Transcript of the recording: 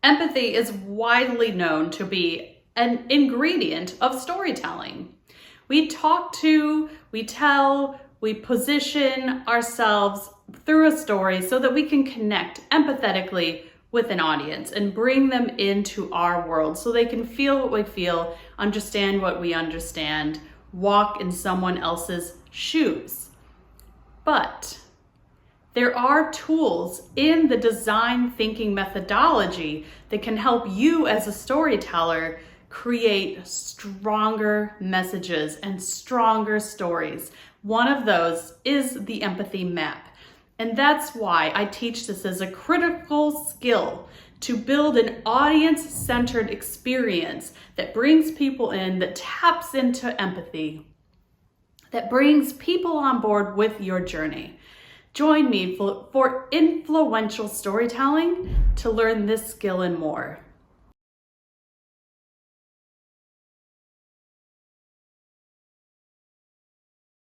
Empathy is widely known to be an ingredient of storytelling. We talk to, we tell, we position ourselves through a story so that we can connect empathetically with an audience and bring them into our world so they can feel what we feel, understand what we understand, walk in someone else's shoes. But there are tools in the design thinking methodology that can help you as a storyteller create stronger messages and stronger stories. One of those is the empathy map. And that's why I teach this as a critical skill to build an audience-centered experience that brings people in, that taps into empathy, that brings people on board with your journey. Join me for influential storytelling to learn this skill and more.